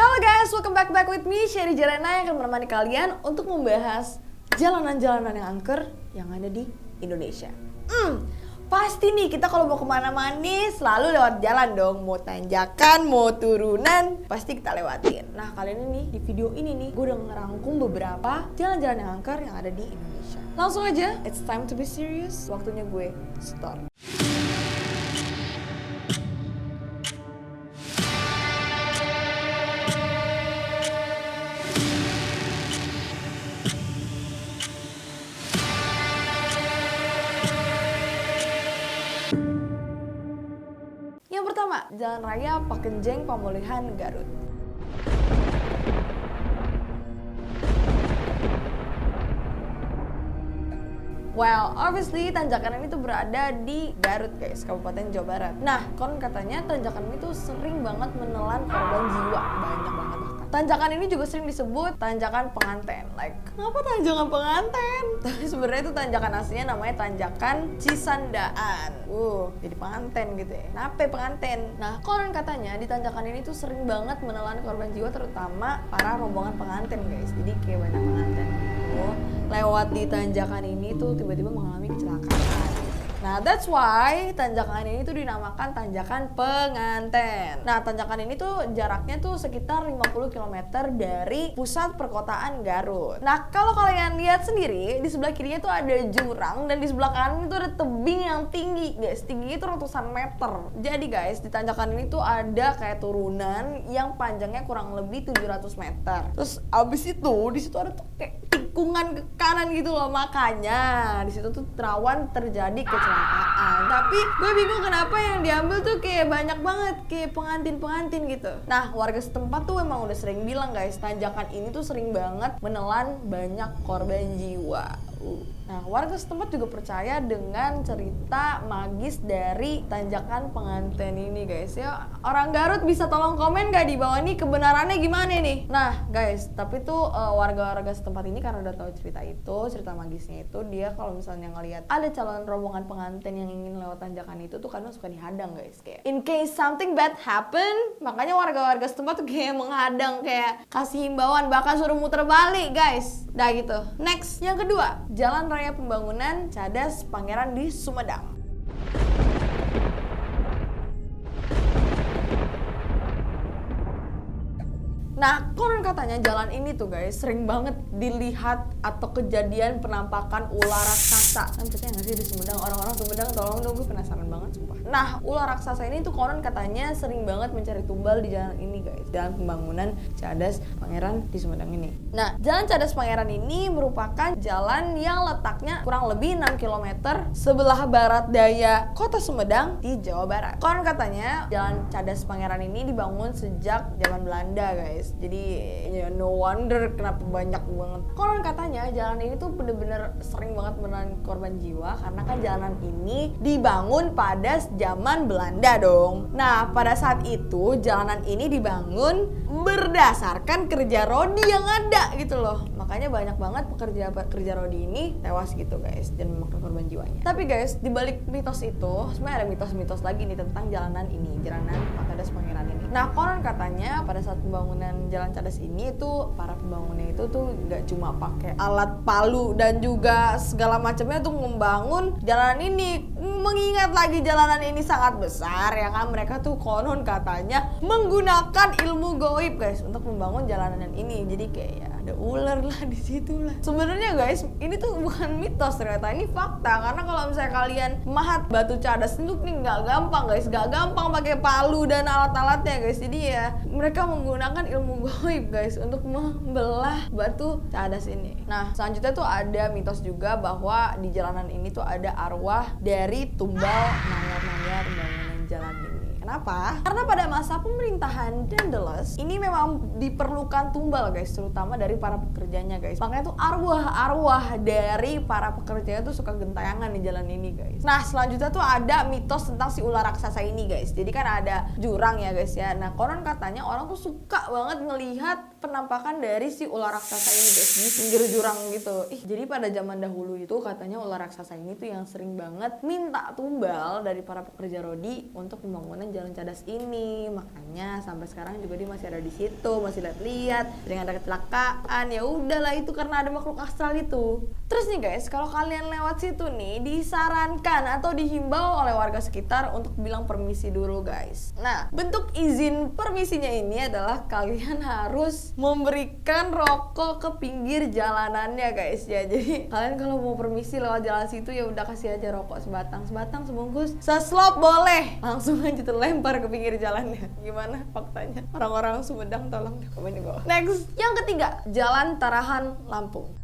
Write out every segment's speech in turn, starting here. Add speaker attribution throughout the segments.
Speaker 1: Halo guys, welcome back with me, Sherry Jarena yang akan menemani kalian untuk membahas jalanan-jalanan yang angker yang ada di Indonesia. Pasti nih kita kalau mau kemana-mana selalu lewat jalan dong. Mau tanjakan, mau turunan, pasti kita lewatin. Nah kali ini nih, di video ini nih, gue udah ngerangkum beberapa jalan-jalan yang angker yang ada di Indonesia. Langsung aja, it's time to be serious. Waktunya gue start. Yang pertama, Jalan Raya Pakenjeng Pamulihan Garut. Well, obviously tanjakan ini tuh berada di Garut guys, Kabupaten Jawa Barat. Nah, konon katanya tanjakan ini tuh sering banget menelan korban jiwa, banyak banget bahkan. Tanjakan ini juga sering disebut tanjakan penganten. Like, kenapa tanjakan penganten? Tapi sebenarnya itu tanjakan aslinya namanya tanjakan Cisandaan. Jadi penganten gitu ya. Kenapa penganten? Nah, konon katanya di tanjakan ini tuh sering banget menelan korban jiwa, terutama para rombongan penganten guys. Jadi kayak banyak penganten gitu lewat di tanjakan ini tuh tiba-tiba mengalami kecelakaan. Nah, that's why tanjakan ini tuh dinamakan tanjakan penganten. Nah, tanjakan ini tuh jaraknya tuh sekitar 50 km dari pusat perkotaan Garut. Nah, kalau kalian lihat sendiri, di sebelah kirinya tuh ada jurang dan di sebelah kanan itu ada tebing yang tinggi, guys. Tingginya itu ratusan meter. Jadi, guys, di tanjakan ini tuh ada kayak turunan yang panjangnya kurang lebih 700 meter. Terus abis itu di situ ada tuh kayak tikungan ke kanan gitu loh, makanya di situ tuh rawan terjadi kecelakaan. Tapi gue bingung kenapa yang diambil tuh kayak banyak banget kayak pengantin gitu. Nah, warga setempat tuh emang udah sering bilang guys, tanjakan ini tuh sering banget menelan banyak korban jiwa. Nah, warga setempat juga percaya dengan cerita magis dari tanjakan penganten ini guys ya. Orang Garut bisa tolong komen gak di bawah nih kebenarannya gimana nih? Nah guys, tapi tuh warga-warga setempat ini karena udah tahu cerita itu, cerita magisnya itu, dia kalau misalnya ngelihat ada calon rombongan pengantin yang ingin lewat tanjakan itu tuh kadang suka dihadang guys, kayak in case something bad happen. Makanya warga-warga setempat tuh kayak menghadang, kayak kasih himbauan, bahkan suruh muter balik guys. Dah gitu. Next, yang kedua, Jalan Raya Pembangunan Cadas Pangeran di Sumedang. Nah, konon katanya jalan ini tuh guys sering banget dilihat atau kejadian penampakan ular raksasa. Kan percaya nggak sih di Sumedang? Orang-orang Sumedang tolong dong, gue penasaran banget sumpah. Nah, ular raksasa ini tuh konon katanya sering banget mencari tumbal di jalan ini guys. Jalan Pembangunan Cadas Pangeran di Sumedang ini. Nah, Jalan Cadas Pangeran ini merupakan jalan yang letaknya kurang lebih 6 km sebelah barat daya kota Sumedang di Jawa Barat. Konon katanya Jalan Cadas Pangeran ini dibangun sejak zaman Belanda guys. Jadi ya no wonder kenapa banyak banget. Konon katanya jalan ini tuh bener-bener sering banget menelan korban jiwa karena kan jalanan ini dibangun pada zaman Belanda dong. Nah, pada saat itu jalanan ini dibangun berdasarkan kerja rodi yang ada gitu loh. Makanya banyak banget pekerja rodi ini tewas gitu guys dan memakan korban jiwanya. Tapi guys, di balik mitos itu sebenarnya ada mitos-mitos lagi nih tentang jalanan ini, jalanan Cadas Pangeran ini. Nah, konon katanya pada saat pembangunan Jalan Cadas ini tuh para pembangunnya itu tuh nggak cuma pakai alat palu dan juga segala macamnya tuh membangun jalanan ini. Mengingat lagi jalanan ini sangat besar ya kan, mereka tuh konon katanya menggunakan ilmu goib guys untuk membangun jalanan ini. Jadi kayak ya ada ular lah di situ lah. Sebenarnya guys, ini tuh bukan mitos ternyata, ini fakta. Karena kalau misalnya kalian mahat batu cadas itu nggak gampang guys, nggak gampang pakai palu dan alat-alatnya guys. Jadi ya mereka menggunakan ilmu goib guys untuk membelah batu cadas ini. Nah, selanjutnya tuh ada mitos juga bahwa di jalanan ini tuh ada arwah dari tumbal mayat-mayat bangunan jalan ini. Kenapa? Karena pada masa pemerintahan Daendels ini memang diperlukan tumbal guys, terutama dari para pekerjanya guys. Makanya tuh arwah-arwah dari para pekerjanya tuh suka gentayangan di jalan ini guys. Nah, selanjutnya tuh ada mitos tentang si ular raksasa ini guys. Jadi kan ada jurang ya guys ya. Nah, konon katanya orang tuh suka banget ngelihat penampakan dari si ular raksasa ini guys di pinggir jurang gitu. Jadi pada zaman dahulu itu katanya ular raksasa ini tuh yang sering banget minta tumbal dari para pekerja rodi untuk pembangunan jalan jalan Cadas ini, makanya sampai sekarang juga dia masih ada di situ, masih lihat-lihat, sering ada kecelakaan. Ya udahlah, itu karena ada makhluk astral itu. Terus nih guys, kalau kalian lewat situ nih, disarankan atau dihimbau oleh warga sekitar untuk bilang permisi dulu guys. Nah, bentuk izin permisinya ini adalah kalian harus memberikan rokok ke pinggir jalanannya guys ya. Jadi kalian kalau mau permisi lewat jalan situ ya udah kasih aja rokok sebatang sebungkus, seslop boleh, langsung aja tuh lempar ke pinggir jalannya. Gimana faktanya? Orang-orang Sumedang tolong di komen di bawah. Next, yang ketiga, Jalan Tarahan Lampung.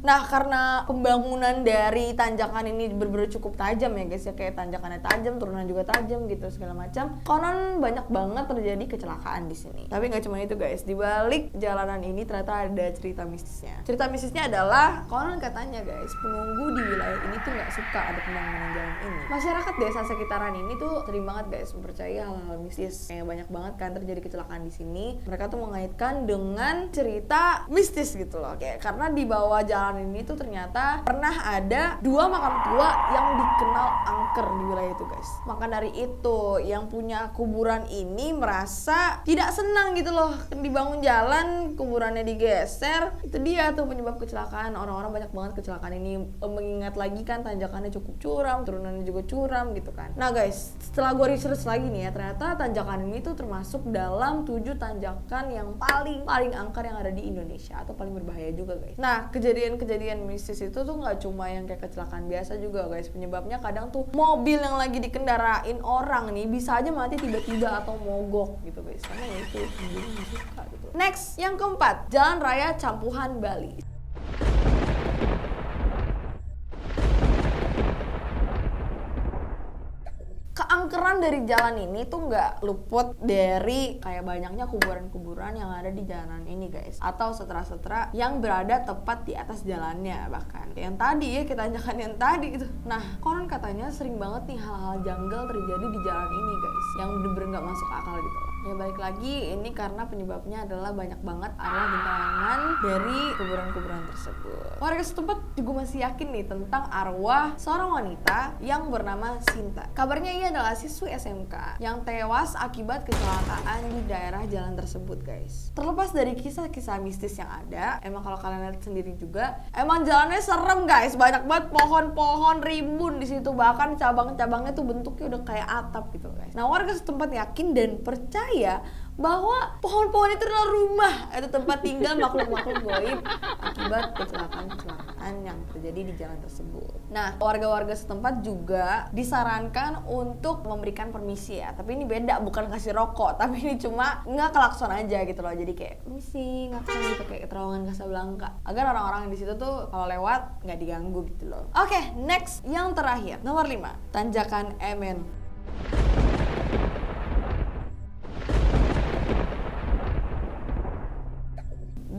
Speaker 1: Nah, karena pembangunan dari tanjakan ini bener-bener cukup tajam ya guys ya, kayak tanjakannya tajam, turunan juga tajam gitu segala macam. Konon banyak banget terjadi kecelakaan di sini. Tapi nggak cuma itu guys, di balik jalanan ini ternyata ada cerita mistisnya. Cerita mistisnya adalah konon katanya guys, penunggu di wilayah ini tuh nggak suka ada pembangunan jalan ini. Masyarakat desa sekitaran ini tuh sering banget guys mempercayai hal-hal mistis. Kayak banyak banget kan terjadi kecelakaan di sini. Mereka tuh mengaitkan dengan cerita mistis gitu loh. Kayak karena di bawah jalan ini tuh ternyata pernah ada 2 makam tua yang dikenal angker di wilayah itu guys. Maka dari itu yang punya kuburan ini merasa tidak senang gitu loh, dibangun jalan kuburannya digeser. Itu dia tuh penyebab kecelakaan. Orang-orang banyak banget kecelakaan ini. Mengingat lagi kan tanjakannya cukup curam, turunannya juga curam gitu kan. Nah guys, setelah gue research lagi nih ya, ternyata tanjakan ini tuh termasuk dalam 7 tanjakan yang paling angker yang ada di Indonesia atau paling berbahaya juga guys. Nah, kejadian mistis itu tuh nggak cuma yang kayak kecelakaan biasa juga guys. Penyebabnya kadang tuh mobil yang lagi dikendarain orang nih bisa aja mati tiba-tiba atau mogok gitu guys. Karena ya itu nggak suka gitu. Next, yang keempat, Jalan Raya Campuhan Bali. Keangkeran dari jalan ini tuh nggak luput dari kayak banyaknya kuburan-kuburan yang ada di jalanan ini guys, atau setra-setra yang berada tepat di atas jalannya. Bahkan yang tadi ya, kita tanjakan yang tadi itu. Nah, konon katanya sering banget nih hal-hal janggal terjadi di jalan ini guys, yang bener-bener nggak masuk akal gitu loh. Ya balik lagi, ini karena penyebabnya adalah banyak banget arwah gentayangan dari kuburan-kuburan tersebut. Warga setempat juga masih yakin nih tentang arwah seorang wanita yang bernama Sinta. Kabarnya ia adalah siswi SMK yang tewas akibat kecelakaan di daerah jalan tersebut guys. Terlepas dari kisah-kisah mistis yang ada, emang kalau kalian lihat sendiri juga, emang jalannya serem guys. Banyak banget pohon-pohon rimbun di situ, bahkan cabang-cabangnya tuh bentuknya udah kayak atap gitu guys. Nah, warga setempat yakin dan percaya bahwa pohon-pohon itu adalah rumah atau tempat tinggal makhluk-makhluk gaib akibat kecelakaan yang terjadi di jalan tersebut. Nah, warga-warga setempat juga disarankan untuk memberikan permisi ya. Tapi ini beda, bukan kasih rokok, tapi ini cuma nggak klakson aja gitu loh. Jadi kayak permisi, ngakson gitu kayak terowongan Casablanca, agar orang-orang di situ tuh kalau lewat nggak diganggu gitu loh. Oke, next, yang terakhir, nomor 5, Tanjakan Emen.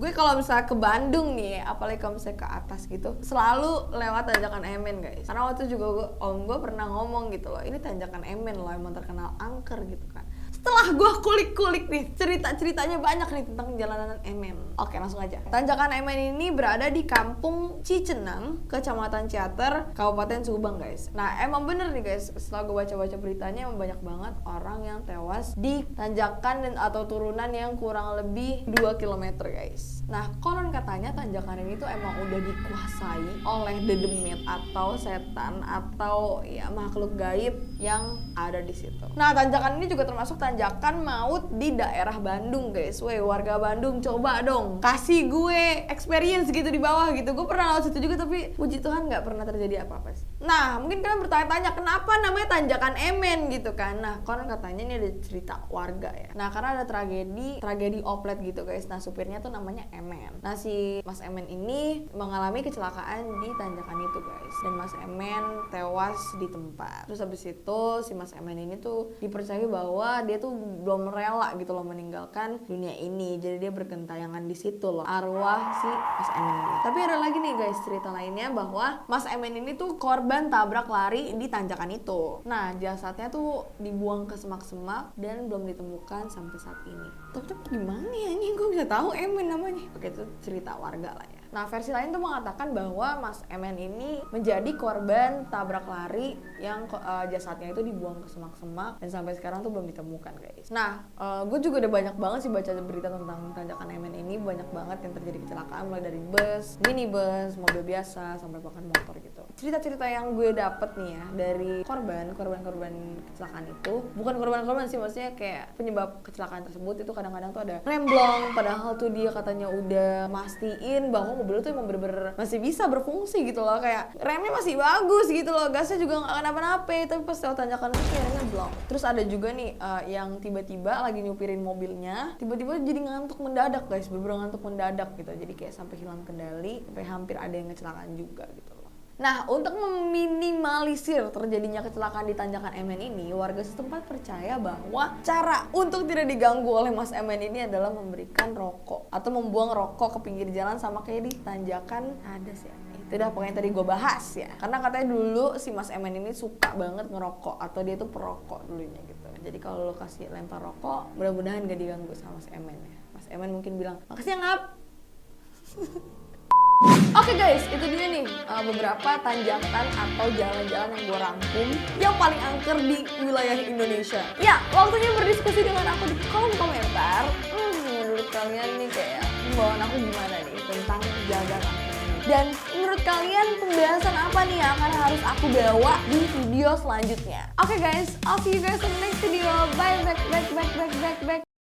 Speaker 1: Gue kalau misalnya ke Bandung nih, apalagi kalau misalnya ke atas gitu, selalu lewat Tanjakan Emen guys. Karena waktu itu juga om gue pernah ngomong gitu loh, ini Tanjakan Emen loh, emang terkenal angker gitu kan. Setelah gue kulik-kulik nih, cerita-ceritanya banyak nih tentang jalanan Emen. Oke, langsung aja. Tanjakan Emen ini berada di Kampung Cicenang, Kecamatan Ciater, Kabupaten Subang guys. Nah, emang bener nih guys, setelah gue baca-baca beritanya, emang banyak banget orang yang tewas di tanjakan dan atau turunan yang kurang lebih 2 km guys. Nah, konon katanya tanjakan ini tuh emang udah dikuasai oleh dedemit atau setan atau ya makhluk gaib yang ada di situ. Nah, tanjakan ini juga termasuk tanjakan maut di daerah Bandung guys. Weh, warga Bandung coba dong kasih gue experience gitu di bawah gitu. Gue pernah lewat situ juga tapi puji Tuhan nggak pernah terjadi apa-apa sih. Nah, mungkin kalian bertanya-tanya kenapa namanya Tanjakan Emen gitu kan. Nah, konon katanya ini ada cerita warga ya. Nah, karena ada tragedi oplet gitu guys. Nah, supirnya tuh namanya Emen. Nah, si Mas Emen ini mengalami kecelakaan di tanjakan itu guys. Dan Mas Emen tewas di tempat. Terus habis itu si Mas Emen ini tuh dipercaya bahwa dia tuh belum rela gitu loh meninggalkan dunia ini. Jadi dia bergentayangan di situ loh, arwah si Mas Emen ini. Tapi ada lagi nih guys cerita lainnya bahwa Mas Emen ini tuh korban tabrak lari di tanjakan itu. Nah, jasadnya tuh dibuang ke semak-semak dan belum ditemukan sampai saat ini. Tapi gimana ya ini gue bisa tahu Emen namanya? Oke, itu cerita warga lah ya. Nah, versi lain tuh mengatakan bahwa Mas MN ini menjadi korban tabrak lari yang jasadnya itu dibuang ke semak-semak dan sampai sekarang tuh belum ditemukan, guys. Nah, gue juga udah banyak banget sih baca berita tentang tanjakan MN ini, banyak banget yang terjadi kecelakaan mulai dari bus, minibus, mobil biasa sampai bahkan motor gitu. Cerita-cerita yang gue dapet nih ya dari korban kecelakaan itu, bukan korban sih, maksudnya kayak penyebab kecelakaan tersebut itu kadang-kadang tuh ada remblong, padahal tuh dia katanya udah mastiin bahwa mobil itu emang bener-bener masih bisa berfungsi gitu loh, kayak remnya masih bagus gitu loh, gasnya juga nggak kenapa-napa, tapi pas lewat tanjakan itu kayak remnya blong. Terus ada juga nih yang tiba-tiba lagi nyupirin mobilnya, tiba-tiba jadi ngantuk mendadak, guys, bener-bener ngantuk mendadak gitu, jadi kayak sampai hilang kendali, sampai hampir ada yang kecelakaan juga gitu loh. Nah, untuk meminimalisir terjadinya kecelakaan di tanjakan MN ini, warga setempat percaya bahwa cara untuk tidak diganggu oleh Mas MN ini adalah memberikan rokok atau membuang rokok ke pinggir jalan, sama kayak di tanjakan ada sih. Itu dah pokoknya tadi gue bahas ya. Karena katanya dulu si Mas MN ini suka banget ngerokok atau dia tuh perokok dulunya gitu. Jadi kalau lo kasih lempar rokok, mudah-mudahan gak diganggu sama Mas MN ya. Mas MN mungkin bilang, "Makasih ya, Ngap." Oke guys, itu dia nih beberapa tanjakan atau jalan-jalan yang gue rangkum yang paling angker di wilayah Indonesia. Ya, waktunya berdiskusi dengan aku di kolom komentar. Menurut kalian nih kayak himbauan aku gimana nih tentang jalan angker ini? Dan menurut kalian pembahasan apa nih yang akan harus aku bawa di video selanjutnya? Oke guys, I'll see you guys in the next video. Bye, back.